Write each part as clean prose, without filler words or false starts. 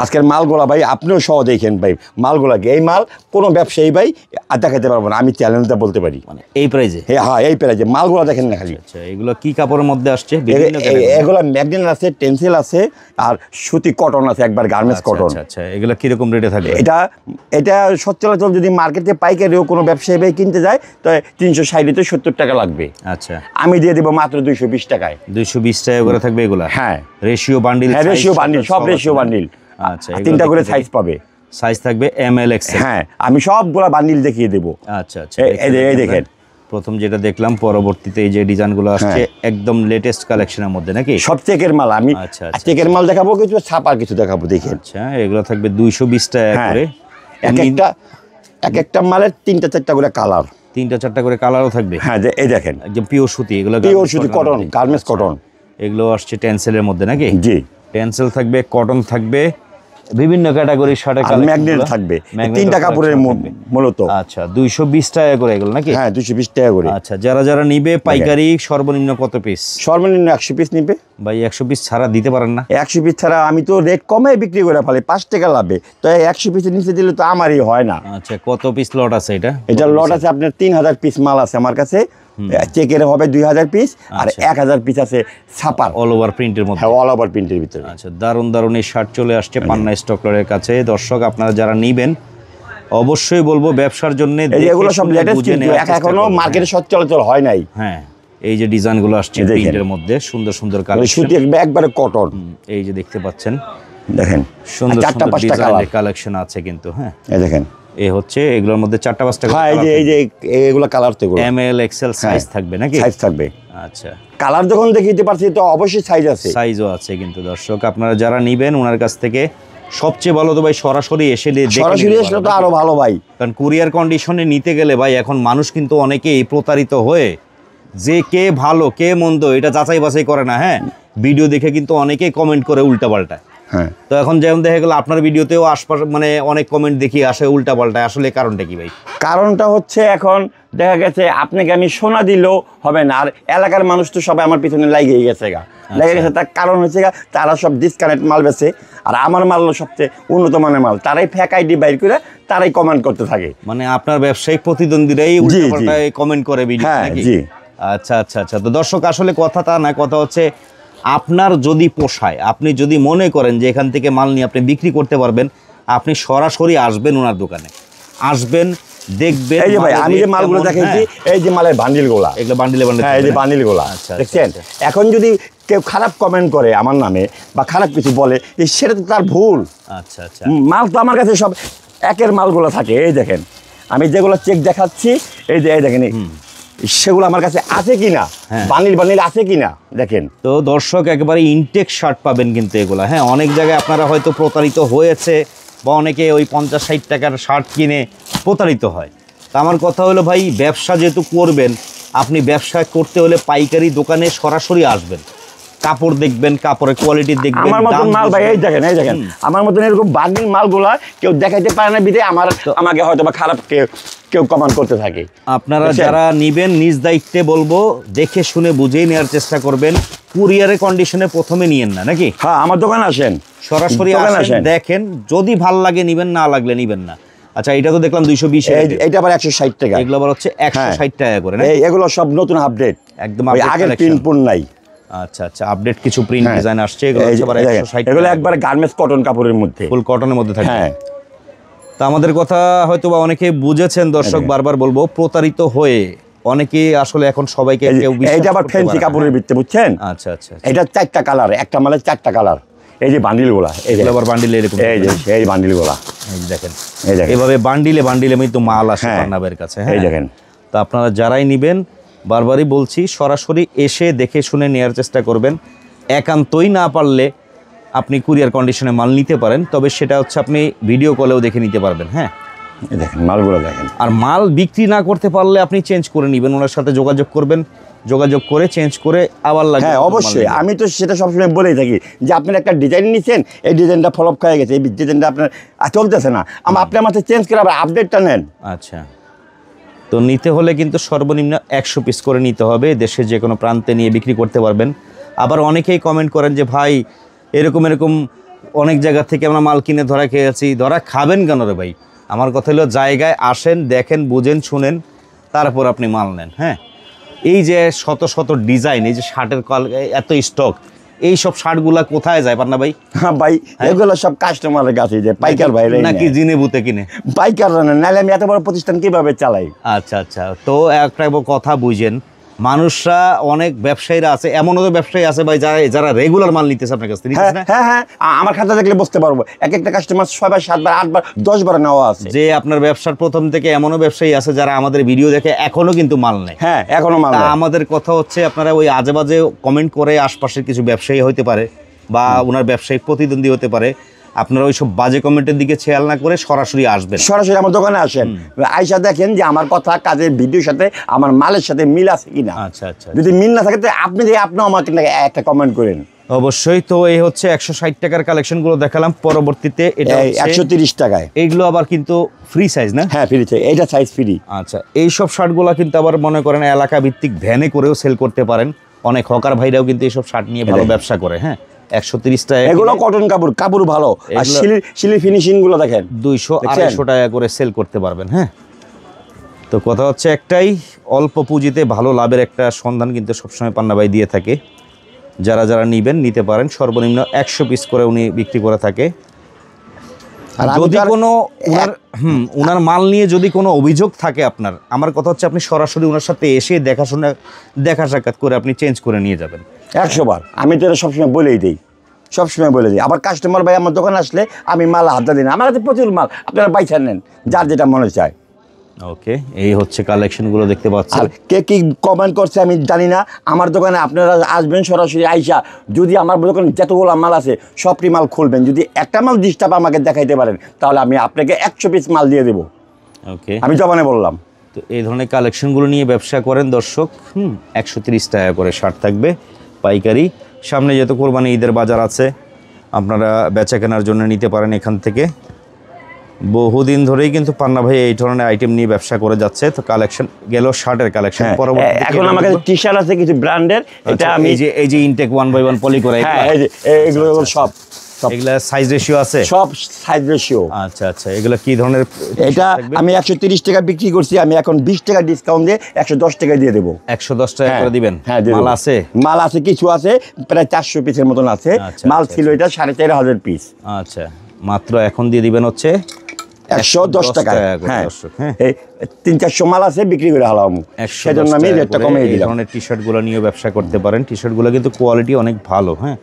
আজকের মালগুলা ভাই আপনিও সহ দেখেন ভাই মালগুলাকে, এই মাল কোনো ব্যবসায়ী ভাই দেখাতে পারবো না, আমি চ্যালেঞ্জটা বলতে পারি। মানে এই প্রাইজে? হ্যাঁ এই প্রাইজে মালগুলা দেখেন না খালি। আচ্ছা, এগুলো কি কাপড়ের মধ্যে আসছে? এগুলো ম্যাগনেট আছে, টেন্সিল আছে, আর সুতি কটন আছে, একবার গার্মেন্টস কটন। আচ্ছা, এগুলো কিরকম রেটে থাকবে? এটা সচরাচর যদি মার্কেটে পাইকারিও কোনো ব্যবসায়ী ভাই কিনতে যায় তো 360-70 টাকা লাগবে। আচ্ছা, আমি দিয়ে দেবো মাত্র 220 টাকায়। 220 টাকা করে থাকবে এগুলা? হ্যাঁ, রেশিও বান্ডিল? হ্যাঁ রেশিও বান্ডিল, সব রেশিও বান্ডিল। আচ্ছা, 3টা করে সাইজ পাবে। সাইজ থাকবে ML XL? হ্যাঁ, আমি সবগুলা বান্ডিল দেখিয়ে দেবো। আচ্ছা, এই দেখেন প্রথম যেটা দেখলাম, পরবর্তীতে এই যে ডিজাইনগুলো আসছে একদম লেটেস্ট কালেকশনের মধ্যে নাকি? সব চেকের মাল। আমি চেকের মাল দেখাবো কিছু, ছাপার কিছু দেখাবো, দেখেন। আচ্ছা, এগুলো থাকবে 220 টাকা করে। একটা মালের 3টা-4টা করে কালার, 3টা-4টা করে কালারও থাকবে। হ্যাঁ এই দেখেন, একদম পিওর সুতি, এগুলো পিওর সুতি কটন, গার্মেন্টস কটন। এগুলো আসছে টেন্সেলের মধ্যে নাকি? জি, টেন্সেল থাকবে, কটন থাকবে, বিভিন্ন ক্যাটাগরির শার্টের কালার, ম্যাগনেট থাকবে। 3টা কাপড়ের মূলত। আচ্ছা, 220 টাকা করে এগুলো নাকি? হ্যাঁ 220 টাকা করে। আচ্ছা, যারা নিবে পাইকারি সর্বনিম্ন কত পিস? সর্বনিম্ন 100 পিস নিবে ভাই। 100 পিস ছাড়া দিতে পারেন না? 100 পিস ছাড়া আমি তো রেট কমে বিক্রি করে ফেলি, 5 টাকা লাভে। তো 100 পিসের নিচে দিলে তো আমারই হয় না। আচ্ছা, কত পিস লট আছে এটা? এটা লট আছে আপনার 3000 পিস মাল আছে আমার কাছে। চেকের হবে 2000 পিস, আর 1000 পিস আছে ছাপার, অল ওভার প্রিন্টের মধ্যে। হ্যাঁ, অল ওভার প্রিন্টের ভিতরে। আচ্ছা, দারুণ এই শার্ট চলে আসছে পান্না স্টকলারের কাছে। দর্শক, আপনারা যারা নিবেন অবশ্যই বলবো ব্যবসার জন্য এগুলো সব লেটেস্ট, এখনো মার্কেটে সচরাচর হয় নাই। হ্যাঁ, এই যে ডিজাইনগুলো আসছে প্রিন্টের মধ্যে, সুন্দর কালেকশন, সুতি একবারে কটন। এই যে দেখতে পাচ্ছেন, দেখেন সুন্দর ডিজাইনের কালেকশন আছে কিন্তু। হ্যাঁ, এই দেখেন, এই হচ্ছে এগুলোর মধ্যে 4টা-5টা। হ্যাঁ, এই যে এগুলো কালার, তো ML XL সাইজ থাকবে নাকি? সাইজ থাকবে। আচ্ছা, কালার যখন দেখিতে পারছি তো অবশ্যই সাইজ আছে, সাইজও আছে কিন্তু। দর্শক, আপনারা যারা নিবেন ওনার কাছ থেকে সবচেয়ে ভালো তো ভাই সরাসরি এসে সরাসরি আসলে তো আরো ভালো ভাই। কারণ কুরিয়ার কন্ডিশনে নিতে গেলে ভাই এখন মানুষ কিন্তু অনেকেই প্রতারিত হয়ে যে কে ভালো কে মন্দ এটা যাচাই বাছাই করে না। হ্যাঁ, ভিডিও দেখে কিন্তু অনেকেই কমেন্ট করে উল্টাপাল্টা। হ্যাঁ, তো এখন যেমন দেখা গেল আপনার ভিডিওতেও আশপাশ মানে অনেক কমেন্ট দেখি আসে উল্টাপাল্টা, আসলে কারণটা কি ভাই? কারণটা হচ্ছে এখন দেখা গেছে আপনাকে আমি শোনা দিলেও হবে না, আর এলাকার মানুষ তো সবাই আমার পিছনে লাগিয়ে গেছে লেগে গেছে। তার কারণ হচ্ছে তারা সব ডিসকানেক্ট মাল বেছে, আর আমার মাল সবচেয়ে উন্নত মানের মাল, তারাই ফেক আইডি বাইর করে তারাই কমেন্ট করতে থাকে। মানে আপনার ব্যবসায়িক প্রতিদ্বন্দ্বীরাই উল্টাপাল্টায় কমেন্ট করে ভিডিও নাকি? আচ্ছা। তো দর্শক, আসলে কথা তা না, কথা হচ্ছে আপনার যদি পোষায়, আপনি যদি মনে করেন যে এখান থেকে মাল নিয়ে আপনি বিক্রি করতে পারবেন, আপনি সরাসরি আসবেন ওনার দোকানে, আসবেন, দেখবেন। এই যে ভাই আমি যে মালগুলো দেখাইছি, এই যে মালের বান্ডিলগুলা, এগুলো বান্ডিলে হ্যাঁ, এই যে বান্ডিলগুলা দেখছেন। এখন যদি কেউ খারাপ কমেন্ট করে আমার নামে বা খারাপ কিছু বলে, সেটা তো তার ভুল। আচ্ছা, মাল তো আমার কাছে সব একের মালগুলো থাকে। এই দেখেন, আমি যেগুলো চেক দেখাচ্ছি, এই দেখেন, সেগুলো আমার কাছে আছে কিনা, বান্ডিল আছে কিনা দেখেন। তো দর্শক, একেবারে ইনটেক শার্ট পাবেন কিন্তু এগুলা। হ্যাঁ, অনেক জায়গায় আপনারা হয়তো প্রতারিত হয়েছে, বা অনেকে ওই 50-60 টাকার শার্ট কিনে প্রতারিত হয়। তা আমার কথা হলো ভাই, ব্যবসা যেহেতু করবেন, আপনি ব্যবসা করতে হলে পাইকারি দোকানে সরাসরি আসবেন, কাপড় দেখবেন, কাপড়ের কোয়ালিটি দেখবেন। আমার মতন মাল ভাই এই দেখেন আমার মতন এরকম বান্ডিল মালগুলা কেউ দেখাইতে পারে না বিধে আমাকে হয়তো বা খারাপ কেউ কমেন্ট করতে থাকে। আপনারা যারা নিবেন নিজ দায়িত্বে বলবো, দেখে শুনে বুঝেই নেওয়ার চেষ্টা করবেন। কুরিয়ারের কন্ডিশনে প্রথমে নিয়েন না নাকি? হ্যাঁ, আমার দোকানে আসেন, সরাসরি আসেন, দেখেন, যদি ভাল লাগে নিবেন, না লাগলে নিবেন না। আচ্ছা, এটা তো দেখলাম 220, এটা আবার 160 টাকা। এগুলো আবার হচ্ছে 160 টাকা করে না? এগুলো সব নতুন আপডেট, একদম আগের প্রিন্ট নাই। আচ্ছা, আপডেট কিছু প্রিন্ট ডিজাইন আসছে, এগুলো হচ্ছে আবার 160। এগুলো একবারে গার্মেন্টস কটন কাপড়ের মধ্যে, ফুল কটনের মধ্যে থাকে। হ্যাঁ, তা আমাদের কথা হয়তো বা অনেকে বুঝেছেন। দর্শক, বারবার বলবো, প্রতারিত হয়ে অনেকে আসলে এখন সবাইকে কেউ বিশ্বাস করতে পারে না। এইটা আবার ফ্যান্সি কাপড়ের ভিতরে, বুঝছেন? আচ্ছা, এটা 4টা কালার, একটা মালের 4টা কালার। এই যে বান্ডিলগুলা, এগুলো আবার বান্ডিলে এরকম, এই বান্ডিলগুলা, এই দেখেন, এইভাবে বান্ডিলে কিন্তু মাল আসে পান্নাবের কাছে। হ্যাঁ, এই দেখেন। তা আপনারা যারাই নিবেন, বারবারই বলছি, সরাসরি এসে দেখে শুনে নেওয়ার চেষ্টা করবেন। একান্তই না পারলে আপনি কুরিয়ার কন্ডিশনে মাল নিতে পারেন, তবে সেটা হচ্ছে আপনি ভিডিও কলেও দেখে নিতে পারবেন। হ্যাঁ, দেখেন মালগুলো দেখেন। আর মাল বিক্রি না করতে পারলে আপনি চেঞ্জ করে নেবেন, ওনার সাথে যোগাযোগ করবেন, যোগাযোগ করে চেঞ্জ করে আবার লাগবে। হ্যাঁ, অবশ্যই। আমি তো সেটা সবসময় বলেই থাকি যে আপনার একটা ডিজাইন নিচ্ছেন, এই ডিজাইনটা ফ্লপ হয়ে গেছে, এই ডিজাইনটা আপনার চলতেছে না, আপনি আমার চেঞ্জ করে আবার আপডেটটা নেন। আচ্ছা, তো নিতে হলে কিন্তু সর্বনিম্ন 100 পিস করে নিতে হবে, দেশের যে কোনো প্রান্তে নিয়ে বিক্রি করতে পারবেন। আবার অনেকেই কমেন্ট করেন যে ভাই এরকম অনেক জায়গা থেকে আমরা মাল কিনে ধরা খেয়েছি, ধরা খাবেন কেন রে ভাই? আমার কথা হলো জায়গায় আসেন, দেখেন, বুঝেন, শুনেন, তারপর আপনি মাল নেন। হ্যাঁ, এই যে শত শত ডিজাইন, এই যে শার্টের এত স্টক, এই সব শার্টগুলা কোথায় যায় পান্না ভাই? হ্যাঁ ভাই, এগুলো সব কাস্টমারের কাছে যে পাইকার ভাইরা নাকি জিনে বুতে কিনে? পাইকার নাহলে আমি এত বড় প্রতিষ্ঠান কিভাবে চালাই? আচ্ছা আচ্ছা, তো একটা কথা বুঝেন, মানুষরা অনেক ব্যবসায়ীরা আছে, এমনও তো ব্যবসায়ী আছে ভাই যারা রেগুলার মাল নিতেছে আপনার কাছ থেকে, নিতেছে না? হ্যাঁ হ্যাঁ, আমার খাতা দেখলে বুঝতে পারবো। এক একটা কাস্টমার 6 বার 7 বার 8 বার 10 বার নেওয়া আছে। যে আপনার ব্যবসার প্রথম থেকে এমনও ব্যবসায়ী আছে যারা আমাদের ভিডিও দেখে এখনো কিন্তু মাল নেয়। হ্যাঁ, এখনো মাল নেয়। আমাদের কথা হচ্ছে, আপনারা ওই আজে বাজে কমেন্ট করে আশপাশের কিছু ব্যবসায়ী হতে পারে বা ওনার ব্যবসায়িক প্রতিদ্বন্দ্বী হতে পারে, আপনারা ওইসব বাজে কমেন্টের দিকে খেয়াল না করে সরাসরি আসবেন, সরাসরি আমার দোকানে আসেন, আইসা দেখেন যে আমার কথা কাজের ভিডিওর সাথে আমার মালের সাথে মিল আছে কিনা। আচ্ছা আচ্ছা, যদি মিল না থাকে তো আপনিও আমাকে একটা কমেন্ট করেন। অবশ্যই। তো এই হচ্ছে 160 টাকার কালেকশনগুলো দেখালাম, পরবর্তীতে এটা 130 টাকায়। এইগুলো আবার কিন্তু ফ্রি সাইজ না? হ্যাঁ, ফ্রি সাইজ, এটা সাইজ ফ্রি। আচ্ছা, এই সব শার্টগুলো কিন্তু আবার মনে করেন এলাকা ভিত্তিক ভ্যানে করেও সেল করতে পারেন। অনেক হকার ভাইরাও কিন্তু এইসব শার্ট নিয়ে ভালো ব্যবসা করে। হ্যাঁ, 130 টাকা এগুলো কটন কাপড় ভালো, আর সিলি ফিনিশিং গুলো দেখেন 200-250 টাকা করে সেল করতে পারবেন। হ্যাঁ, তো কথা হচ্ছে একটাই, অল্প পুঁজিতে ভালো লাভের একটা সন্ধান কিন্তু সবসময় পান্না ভাই দিয়ে থাকে। যারা যারা নিতে পারেন, সর্বনিম্ন 100 পিস করে উনি বিক্রি করে থাকে। আর যদি কোনো উনার মাল নিয়ে যদি কোনো অভিযোগ থাকে আপনার, আমার কথা হচ্ছে আপনি সরাসরি ওনার সাথে এসে দেখা সাক্ষাৎ করে আপনি চেঞ্জ করে নিয়ে যাবেন 100 বার। আমি তো এটা সবসময় বলেই দিই, আবার কাস্টমার ভাই আমার দোকানে আসলে আমি মাল হাতে দিই না, আমার কাছে প্রচুর মাল, আপনারা বাইছা নেন যার যেটা মনে চায়। ওকে, এই হচ্ছে কালেকশনগুলো দেখতে পাচ্ছেন। আর কে কি কমেন্ট করছে আমি জানি না, আমার দোকানে আপনারা আসবেন সরাসরি আইসা, যদি আমার দোকানে যতগুলো মাল আছে সবটি মাল খুলবেন, যদি একটা মাল ডিস্টার্ব আমাকে দেখাইতে পারেন তাহলে আমি আপনাকে 100 পিস মাল দিয়ে দেবো। ওকে, আমি জবানে বললাম। তো এই ধরনের কালেকশনগুলো নিয়ে ব্যবসা করেন দর্শক। 130 টাকা করে শার্ট থাকবে পাইকারি। সামনে যেহেতু কোরবানি ঈদের বাজার আছে, আপনারা বেচা কেনার জন্য নিতে পারেন এখান থেকে। বহুদিন ধরেই কিন্তু পান্না ভাই এই ধরনের আইটেম নিয়ে ব্যবসা করে যাচ্ছে। তো কালেকশন গেল শার্টের কালেকশন। পরবর্তীতে এখন আমার কাছে টি-শার্ট আছে কিছু ব্র্যান্ডের, এটা আমি এই যে ইনটেক 1/1 পলি করে, হ্যাঁ এই যে এগুলো সব এগুলা সাইজ রেশিও আছে, সব সাইজ রেশিও। আচ্ছা আচ্ছা, এগুলা কি ধরনের? এটা আমি 130 টাকা বিক্রি করছি, আমি এখন 20 টাকা ডিসকাউন্ট দিয়ে 110 টাকা দিয়ে দেবো। 110 টাকা করে দিবেন? হ্যাঁ, মাল আছে কিছু আছে, প্রায় 400 পিসের মতন আছে মাল। ছিল এটা 4,500 পিস। আচ্ছা, মাত্র এখন দিয়ে দিবেন হচ্ছে 110 টাকা। হ্যাঁ, এই 300-400 মাল আছে, বিক্রি করে হালাম, সেজন্য আমি রেটটা কমিয়ে দিলাম। এই ধরনের টি-শার্টগুলো নিয়ে ব্যবসা করতে পারেন। টি-শার্টগুলো কিন্তু কোয়ালিটি অনেক ভালো। হ্যাঁ,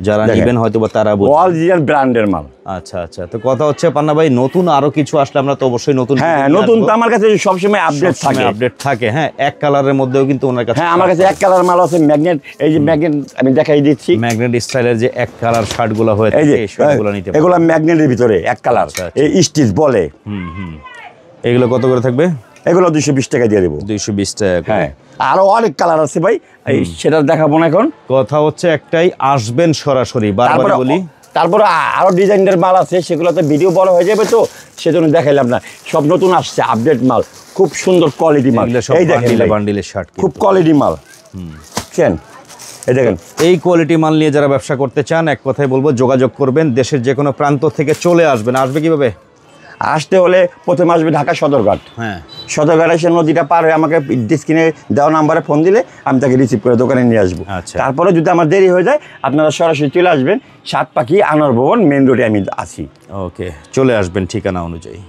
যারা নেবেন হয়তো বা তারা অরিজিনাল ব্র্যান্ডের মাল। আচ্ছা আচ্ছা, তো কথা হচ্ছে পান্না ভাই, নতুন আরো কিছু আসলে আমরা তো অবশ্যই নতুন, হ্যাঁ নতুন তো আমার কাছে সবসময় আপডেট থাকে। হ্যাঁ, এক কালারের মধ্যেও কিন্তু ওনার কাছে, হ্যাঁ আমার কাছে এক কালার মাল আছে, ম্যাগনেট। এই যে ম্যাগনেট আমি দেখাই দিচ্ছি, ম্যাগনেট স্টাইলের যে এক কালার শার্টগুলো হয়ে থাকে, এই শার্টগুলো নিতে পারেন। এগুলো ম্যাগনেটের ভিতরে এক কালার, এই স্টিচ বলে। এগুলো কত করে থাকবে? এগুলো 220 টাকা দিয়ে দেবো। 220 টাকা। হ্যাঁ, আরো অনেক কালার আছে ভাই, সেটা দেখাবো না এখন। কথা হচ্ছে একটাই, আসবেন সরাসরি, বারবার বলি। তারপরে আরো ডিজাইনের মাল আছে, সেগুলো তো ভিডিও বড় হয়ে যাবে, তো সেজন্য দেখাইলাম না। সব নতুন আসছে, আপডেট মাল, খুব সুন্দর কোয়ালিটি মাল। এই দেখেন বান্ডিলের শার্ট, খুব কোয়ালিটি মাল। বুঝছেন, এই দেখেন। এই কোয়ালিটি মাল নিয়ে যারা ব্যবসা করতে চান, এক কথায় বলবো, যোগাযোগ করবেন। দেশের যে কোনো প্রান্ত থেকে চলে আসবেন। আসবে কিভাবে? আসতে হলে প্রথমে আসবে ঢাকা সদরঘাট। হ্যাঁ, সদরঘাট এসে নদীটা পার হয়ে আমাকে স্ক্রিনে দেওয়া নাম্বারে ফোন দিলে আমি তাকে রিসিভ করে দোকানে নিয়ে আসবো। আচ্ছা, তারপরে যদি আমার দেরি হয়ে যায়, আপনারা সরাসরি চলে আসবেন সাতপাখি আনোয়ার ভবন মেন রোডে আমি আছি। ওকে, চলে আসবেন ঠিকানা অনুযায়ী।